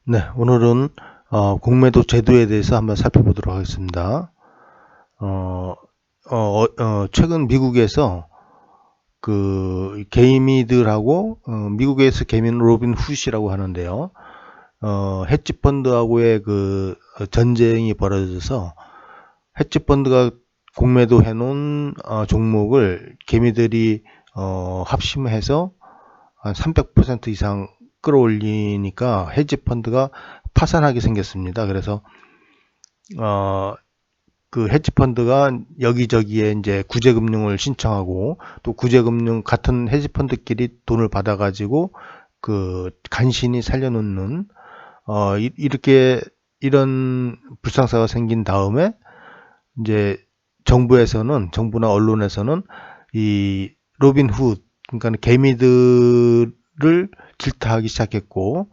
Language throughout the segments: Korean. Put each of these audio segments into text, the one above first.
네, 오늘은 공매도 제도에 대해서 한번 살펴보도록 하겠습니다. 최근 미국에서 그 개미들하고 미국에서 개미는 로빈 훗이라고 하는데요. 헤지 펀드하고의 그 전쟁이 벌어져서 헤지 펀드가 공매도 해놓은 종목을 개미들이 합심해서 한 300% 이상 끌어올리니까 헤지 펀드가 파산하게 생겼습니다. 그래서 그 헤지 펀드가 여기저기에 이제 구제금융을 신청하고 또 구제금융 같은 헤지 펀드끼리 돈을 받아가지고 그 간신히 살려놓는 이렇게 이런 불상사가 생긴 다음에 이제 정부나 언론에서는 이 로빈 훗 그러니까 개미들을 질타하기 시작했고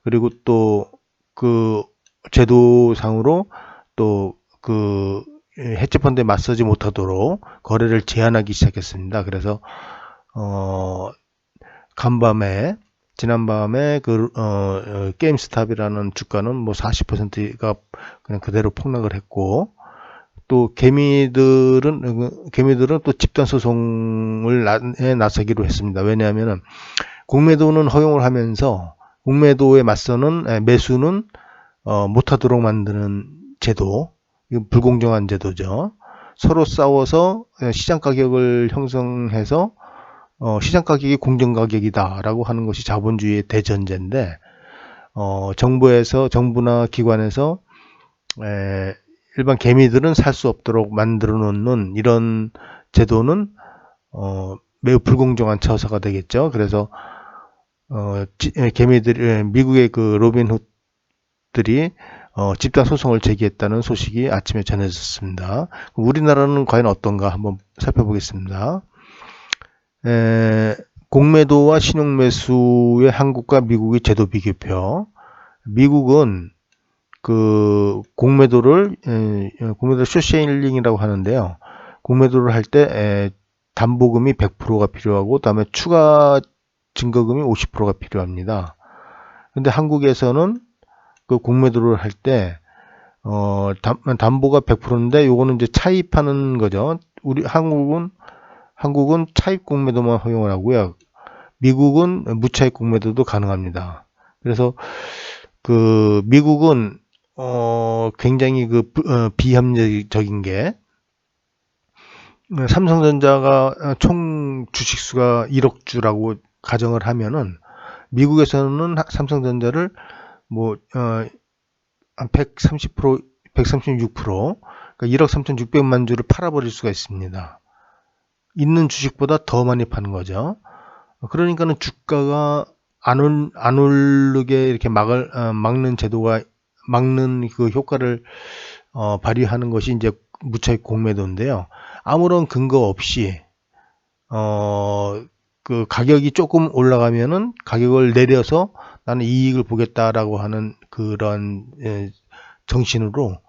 그리고 또 그 제도상으로 또 그 헤지펀드에 맞서지 못하도록 거래를 제한하기 시작했습니다. 그래서 간밤에 지난밤에 게임스탑이라는 주가는 뭐 40%가 그냥 그대로 폭락을 했고 또 개미들은 또 집단 소송을 나서기로 했습니다. 왜냐하면은 공매도는 허용을 하면서 공매도에 맞서는 매수는 못하도록 만드는 제도, 이건 불공정한 제도죠. 서로 싸워서 시장 가격을 형성해서 시장 가격이 공정 가격이다라고 하는 것이 자본주의의 대전제인데 정부나 기관에서 일반 개미들은 살 수 없도록 만들어 놓는 이런 제도는 매우 불공정한 처사가 되겠죠. 그래서 미국의 그 로빈 훗들이 집단 소송을 제기했다는 소식이 아침에 전해졌습니다. 우리나라는 과연 어떤가 한번 살펴보겠습니다. 공매도와 신용매수의 한국과 미국의 제도 비교표. 미국은 그 공매도를 쇼쉐일링이라고 하는데요. 공매도를 할 때 담보금이 100%가 필요하고 그다음에 추가 증거금이 50%가 필요합니다. 근데 한국에서는 그 공매도를 할 때 담보가 100%인데 요거는 이제 차입하는 거죠. 우리 한국은 차입 공매도만 허용을 하고요. 미국은 무차입 공매도도 가능합니다. 그래서 그 미국은 굉장히 비합리적인 게 삼성전자가 총 주식수가 1억 주라고 가정을 하면은 미국에서는 삼성전자를 한 130%, 136%, 그러니까 1억 3,600만 주를 팔아버릴 수가 있습니다. 있는 주식보다 더 많이 파는 거죠. 그러니까는 주가가 안 오르게 이렇게 막는 제도가 막는 그 효과를 발휘하는 것이 이제 무차익 공매도인데요. 아무런 근거 없이 그 가격이 조금 올라가면은 가격을 내려서 나는 이익을 보겠다라고 하는 그런 정신으로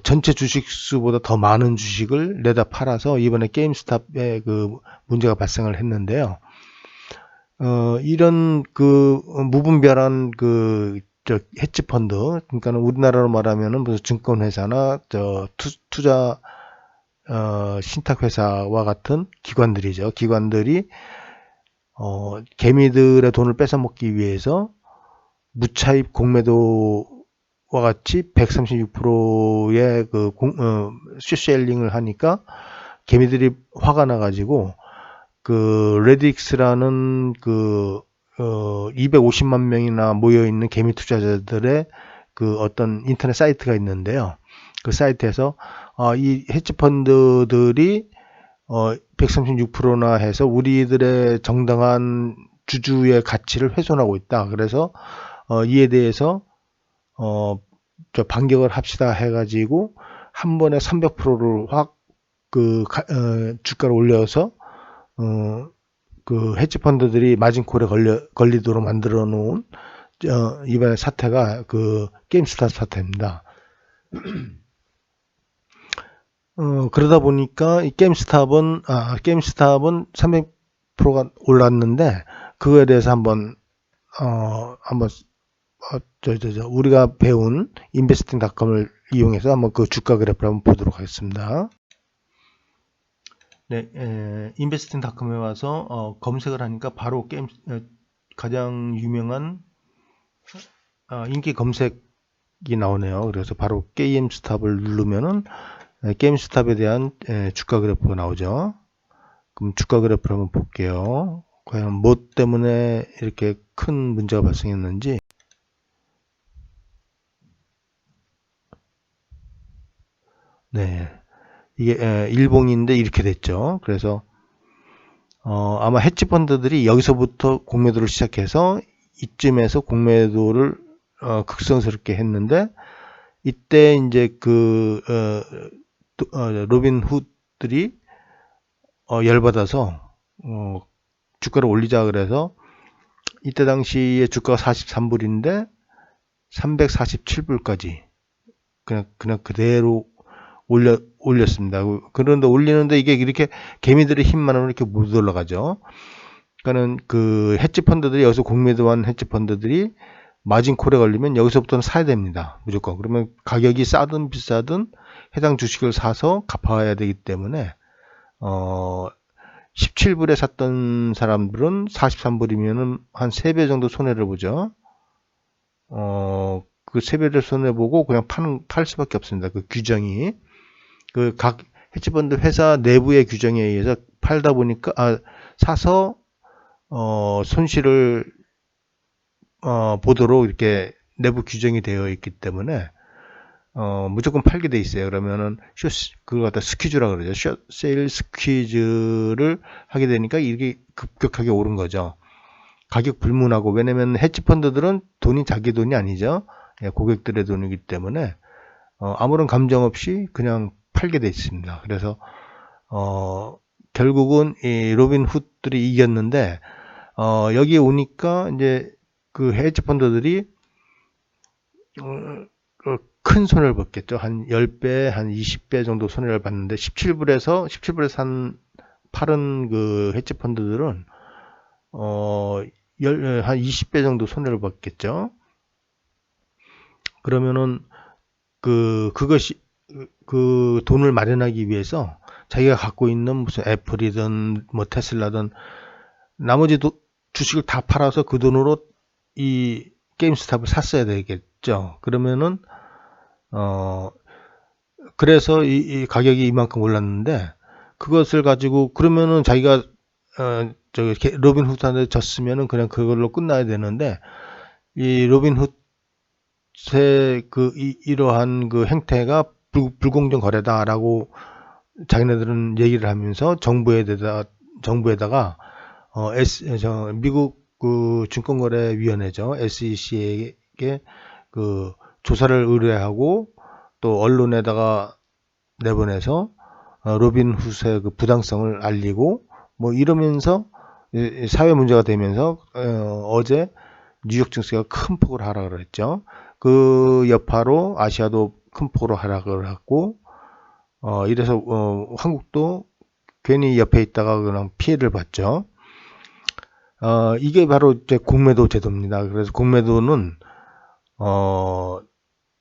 전체 주식수보다 더 많은 주식을 내다 팔아서 이번에 게임스탑에 그 문제가 발생을 했는데요. 이런 그 무분별한 헤지 펀드, 그러니까 우리나라로 말하면은 무슨 증권회사나 투자 신탁회사와 같은 기관들이죠. 기관들이 개미들의 돈을 뺏어먹기 위해서 무차입 공매도와 같이 136%의 쇼셀링을 하니까 개미들이 화가 나가지고 그 레딕스라는 250만 명이나 모여 있는 개미 투자자들의 그 어떤 인터넷 사이트가 있는데요. 그 사이트에서 이 헤지 펀드들이 136%나 해서 우리들의 정당한 주주의 가치를 훼손하고 있다. 그래서 이에 대해서 반격을 합시다 해가지고 한 번에 300%를 확 주가를 올려서 그 헤지 펀드들이 마진콜에 걸리도록 만들어 놓은 이번에 사태가 그 게임스탑 사태입니다. 그러다 보니까 이 게임스탑은 300%가 올랐는데 그거에 대해서 한번 우리가 배운 investing.com을 이용해서 한번 그 주가 그래프를 한번 보도록 하겠습니다. 네, investing.com에 와서 검색을 하니까 바로 게임 가장 유명한 인기 검색이 나오네요. 그래서 바로 게임스탑을 누르면은 게임스탑에 대한 주가 그래프가 나오죠. 그럼 주가 그래프를 한번 볼게요. 과연 뭐 때문에 이렇게 큰 문제가 발생했는지. 네, 이게 일봉인데 이렇게 됐죠. 그래서 아마 헤지 펀드들이 여기서부터 공매도를 시작해서 이쯤에서 공매도를 극성스럽게 했는데, 이때 이제 로빈 훗들이 열받아서 주가를 올리자 그래서 이때 당시에 주가가 43불인데 347불까지 그냥 그대로 올렸습니다. 그런데 올리는데 이게 이렇게 개미들의 힘만으로 이렇게 못 올라가죠. 그러니까는 그 헤지 펀드들이 여기서 공매도한 헤지 펀드들이 마진 콜에 걸리면 여기서부터는 사야 됩니다. 무조건. 그러면 가격이 싸든 비싸든 해당 주식을 사서 갚아야 되기 때문에 17불에 샀던 사람들은 43불이면은 한 3배 정도 손해를 보죠. 그 3배를 손해보고 그냥 팔 수밖에 없습니다. 그 규정이. 그 각 헤지펀드 회사 내부의 규정에 의해서 팔다 보니까, 사서, 손실을, 보도록 이렇게 내부 규정이 되어 있기 때문에, 무조건 팔게 돼 있어요. 그러면은, 그걸 갖다 스퀴즈라 그러죠. 세일 스퀴즈를 하게 되니까 이게 급격하게 오른 거죠. 가격 불문하고, 왜냐면 헤지펀드들은 돈이 자기 돈이 아니죠. 고객들의 돈이기 때문에, 아무런 감정 없이 그냥 팔게 돼 있습니다. 그래서, 결국은 이 로빈 훗들이 이겼는데, 여기에 오니까 이제 그 헤지펀드들이, 큰 손해를 봤겠죠. 한 10배, 한 20배 정도 손해를 봤는데 17불에서 팔은 그 헤지 펀드들은 한 20배 정도 손해를 봤겠죠. 그러면은 그것이 그 돈을 마련하기 위해서 자기가 갖고 있는 무슨 애플이든 뭐 테슬라든 나머지 주식을 다 팔아서 그 돈으로 이 게임스탑을 샀어야 되겠죠. 그러면은 그래서 이 가격이 이만큼 올랐는데, 그것을 가지고, 그러면은 자기가, 로빈 훗한테 졌으면은 그냥 그걸로 끝나야 되는데, 이 로빈 훗의 이러한 그 행태가 불공정 거래다라고 자기네들은 얘기를 하면서 정부에다가, 미국 그 증권거래위원회죠. SEC에게 그 조사를 의뢰하고 또 언론에다가 내보내서 로빈 훗의 그 부당성을 알리고 뭐 이러면서 사회 문제가 되면서 어제 뉴욕 증시가 큰 폭으로 하락을 했죠. 그 여파로 아시아도 큰 폭으로 하락을 했고, 이래서 한국도 괜히 옆에 있다가 그냥 피해를 봤죠. 이게 바로 이제 공매도 제도입니다. 그래서 공매도는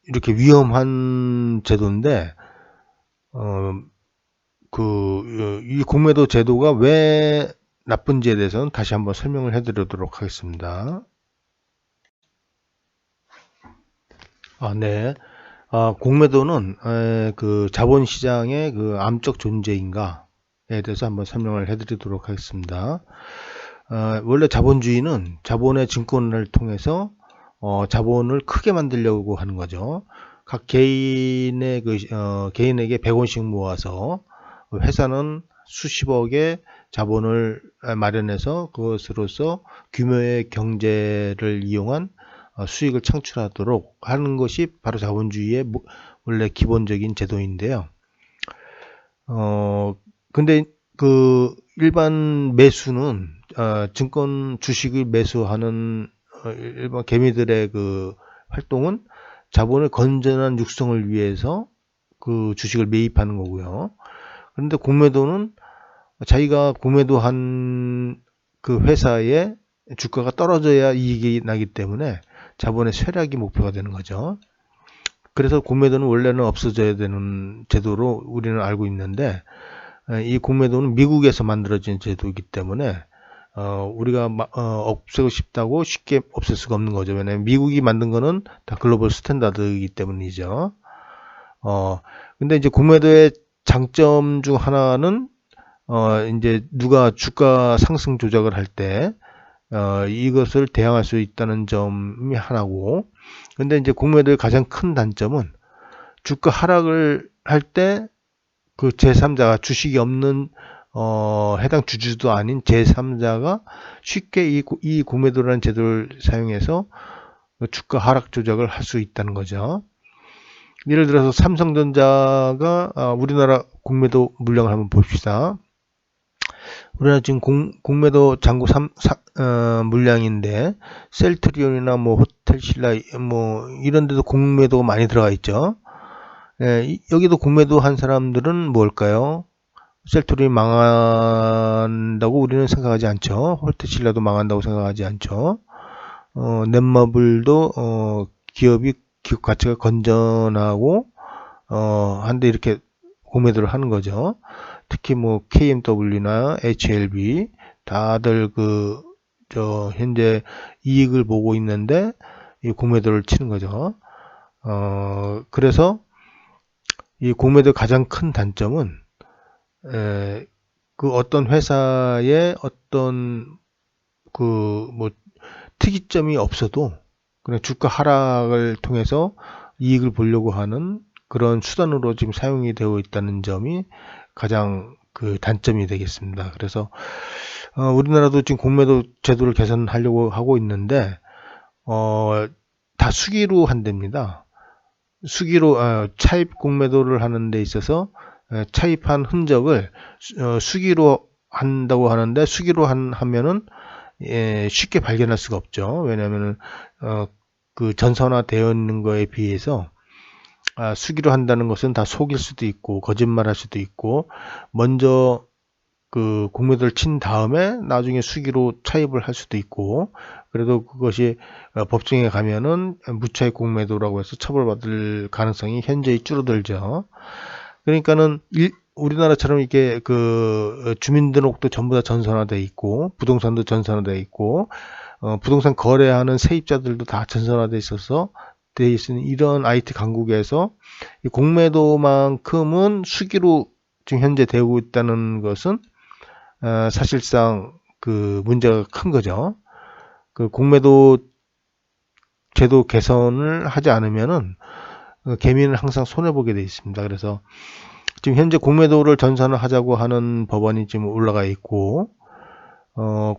이렇게 위험한 제도인데, 이 공매도 제도가 왜 나쁜지에 대해서는 다시 한번 설명을 해드리도록 하겠습니다. 네. 공매도는 그 자본시장의 그 암적 존재인가에 대해서 한번 설명을 해드리도록 하겠습니다. 원래 자본주의는 자본의 증권을 통해서 자본을 크게 만들려고 하는 거죠. 각 개인의 개인에게 100원씩 모아서 회사는 수십억의 자본을 마련해서 그것으로서 규모의 경제를 이용한 수익을 창출하도록 하는 것이 바로 자본주의의 원래 기본적인 제도인데요. 근데 그 일반 매수는 증권 주식을 매수하는 일반 개미들의 그 활동은 자본의 건전한 육성을 위해서 그 주식을 매입하는 거고요. 그런데 공매도는 자기가 공매도한 그 회사의 주가가 떨어져야 이익이 나기 때문에 자본의 쇠락이 목표가 되는 거죠. 그래서 공매도는 원래는 없어져야 되는 제도로 우리는 알고 있는데, 이 공매도는 미국에서 만들어진 제도이기 때문에 우리가 없애고 싶다고 쉽게 없앨 수가 없는 거죠. 왜냐하면 미국이 만든 거는 다 글로벌 스탠다드이기 때문이죠. 근데 이제 공매도의 장점 중 하나는 이제 누가 주가 상승 조작을 할 때 이것을 대항할 수 있다는 점이 하나고, 근데 이제 공매도의 가장 큰 단점은 주가 하락을 할 때 그 제3자가 주식이 없는 해당 주주도 아닌 제3자가 쉽게 이 공매도라는 제도를 사용해서 주가 하락 조작을 할 수 있다는 거죠. 예를 들어서 삼성전자가 우리나라 공매도 물량을 한번 봅시다. 우리나라 지금 공매도 잔고 물량인데 셀트리온이나 뭐 호텔신라 뭐 이런 데도 공매도가 많이 들어가 있죠. 여기도 공매도 한 사람들은 뭘까요? 셀트리온이 망한다고 우리는 생각하지 않죠. 호텔신라도 망한다고 생각하지 않죠. 넷마블도 기업 가치가 건전하고 한데 이렇게 공매도를 하는 거죠. 특히 뭐 KMW나 HLB 다들 현재 이익을 보고 있는데 이 공매도를 치는 거죠. 그래서 이 공매도의 가장 큰 단점은 그 어떤 회사의 어떤 뭐 특이점이 없어도 그냥 주가 하락을 통해서 이익을 보려고 하는 그런 수단으로 지금 사용이 되어 있다는 점이 가장 그 단점이 되겠습니다. 그래서 우리나라도 지금 공매도 제도를 개선하려고 하고 있는데 다 수기로 한답니다. 수기로 차입 공매도를 하는 데 있어서 차입한 흔적을 수기로 한다고 하는데, 수기로 하면은 쉽게 발견할 수가 없죠. 왜냐하면 그 전산화되어 있는 거에 비해서 수기로 한다는 것은 다 속일 수도 있고 거짓말할 수도 있고, 먼저 그 공매도를 친 다음에 나중에 수기로 차입을 할 수도 있고, 그래도 그것이 법정에 가면은 무차입 공매도라고 해서 처벌받을 가능성이 현저히 줄어들죠. 그러니까는 우리나라처럼 이렇게 그 주민등록도 전부 다 전산화돼 있고 부동산도 전산화돼 있고 부동산 거래하는 세입자들도 다 전산화돼 있어서 돼 있는 이런 IT 강국에서 이 공매도만큼은 수기로 지금 현재 되고 있다는 것은 사실상 그 문제가 큰 거죠. 그 공매도 제도 개선을 하지 않으면은 개미는 항상 손해보게 돼 있습니다. 그래서 지금 현재 공매도를 전산화하자고 하는 법안이 지금 올라가 있고,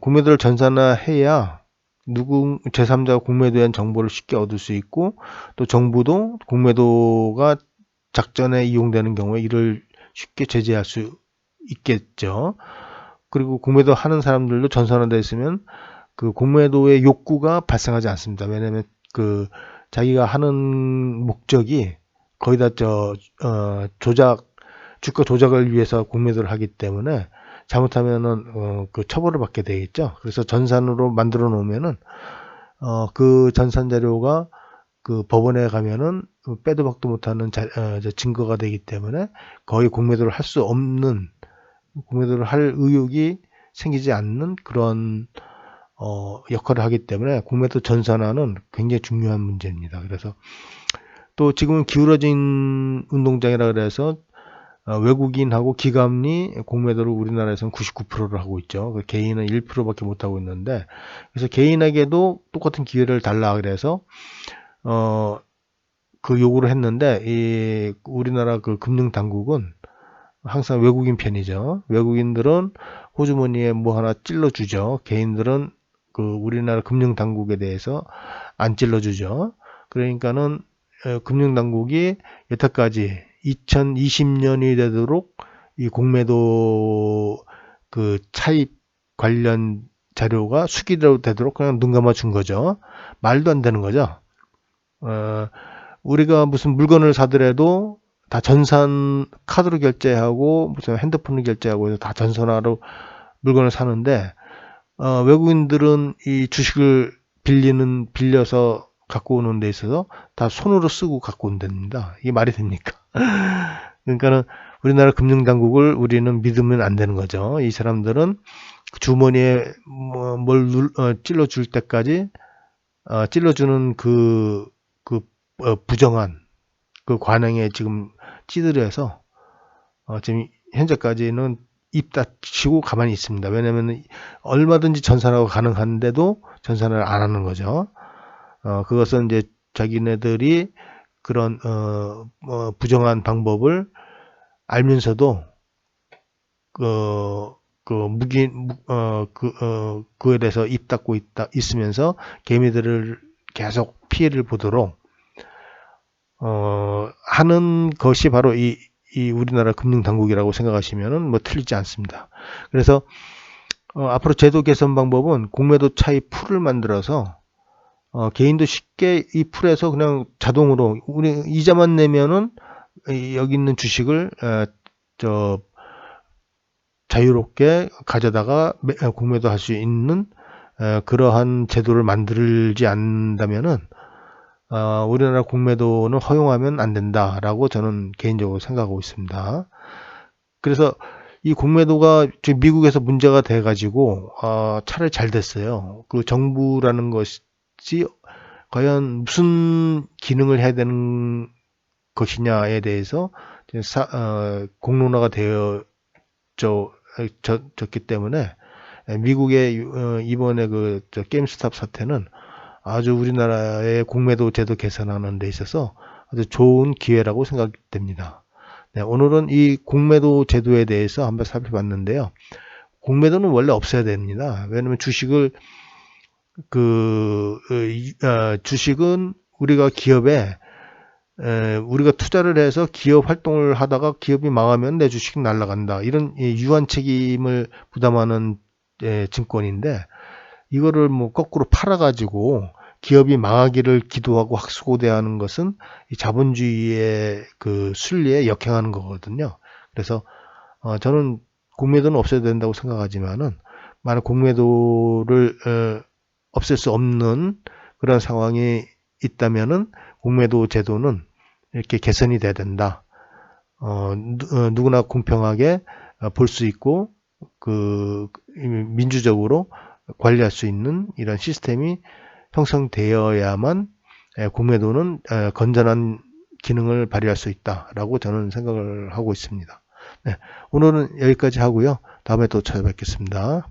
공매도를 전산화해야 제3자가 공매도에 대한 정보를 쉽게 얻을 수 있고, 또 정부도 공매도가 작전에 이용되는 경우에 이를 쉽게 제재할 수 있겠죠. 그리고 공매도 하는 사람들도 전산화되어 있으면 그 공매도의 욕구가 발생하지 않습니다. 왜냐하면 그 자기가 하는 목적이 거의 다 주가 조작을 위해서 공매도를 하기 때문에 잘못하면은 그 처벌을 받게 되겠죠. 그래서 전산으로 만들어 놓으면은 그 전산 자료가 그 법원에 가면은 빼도 박도 못하는 증거가 되기 때문에 거의 공매도를 할 수 없는, 공매도를 할 의욕이 생기지 않는 그런 역할을 하기 때문에 공매도 전산화는 굉장히 중요한 문제입니다. 그래서 또 지금은 기울어진 운동장이라 그래서 외국인하고 기관이 공매도를 우리나라에서는 99%를 하고 있죠. 개인은 1%밖에 못 하고 있는데, 그래서 개인에게도 똑같은 기회를 달라 그래서 그 요구를 했는데, 이 우리나라 그 금융 당국은 항상 외국인 편이죠. 외국인들은 호주머니에 뭐 하나 찔러주죠. 개인들은 그 우리나라 금융 당국에 대해서 안 찔러주죠. 그러니까는 금융 당국이 여태까지 2020년이 되도록 이 공매도 그 차입 관련 자료가 수기로 되도록 그냥 눈 감아 준 거죠. 말도 안 되는 거죠. 우리가 무슨 물건을 사더라도 다 전산 카드로 결제하고 무슨 핸드폰으로 결제하고 해서 다 전산화로 물건을 사는데 외국인들은 이 주식을 빌려서 갖고 오는 데 있어서 다 손으로 쓰고 갖고 온답니다. 이게 말이 됩니까? 그러니까는 우리나라 금융당국을 우리는 믿으면 안 되는 거죠. 이 사람들은 주머니에 뭘 찔러줄 때까지 찔러주는 부정한 그 관행에 지금 찌들여서 지금 현재까지는 입 닫히고 가만히 있습니다. 왜냐하면 얼마든지 전산화가 가능한데도 전산화를 안 하는 거죠. 그것은 이제 자기네들이 그런 부정한 방법을 알면서도 그에 대해서 입 닫고 있으면서 개미들을 계속 피해를 보도록 하는 것이 바로 이 우리나라 금융당국이라고 생각하시면은 뭐 틀리지 않습니다. 그래서 앞으로 제도 개선 방법은 공매도 차이 풀을 만들어서 개인도 쉽게 이 풀에서 그냥 자동으로 우리 이자만 내면은 여기 있는 주식을 자유롭게 가져다가 공매도 할 수 있는 그러한 제도를 만들지 않는다면은 우리나라 공매도는 허용하면 안 된다라고 저는 개인적으로 생각하고 있습니다. 그래서 이 공매도가 지금 미국에서 문제가 돼가지고 차라리 잘 됐어요. 그 정부라는 것이 과연 무슨 기능을 해야 되는 것이냐에 대해서 공론화가 되어졌기 때문에 미국의 이번에 게임스탑 사태는 아주 우리나라의 공매도 제도 개선하는 데 있어서 아주 좋은 기회라고 생각됩니다. 네, 오늘은 이 공매도 제도에 대해서 한번 살펴봤는데요. 공매도는 원래 없어야 됩니다. 왜냐하면 주식은 우리가 기업에 우리가 투자를 해서 기업 활동을 하다가 기업이 망하면 내 주식 날라간다. 이런 유한 책임을 부담하는 증권인데 이거를 뭐 거꾸로 팔아가지고 기업이 망하기를 기도하고 학수고대하는 것은 이 자본주의의 그 순리에 역행하는 거거든요. 그래서 저는 공매도는 없어야 된다고 생각하지만은 만약 공매도를 없앨 수 없는 그런 상황이 있다면은 공매도 제도는 이렇게 개선이 돼야 된다. 누구나 공평하게 볼 수 있고 민주적으로 관리할 수 있는 이런 시스템이 형성되어야만 공매도는 건전한 기능을 발휘할 수 있다라고 저는 생각을 하고 있습니다. 네, 오늘은 여기까지 하고요. 다음에 또 찾아뵙겠습니다.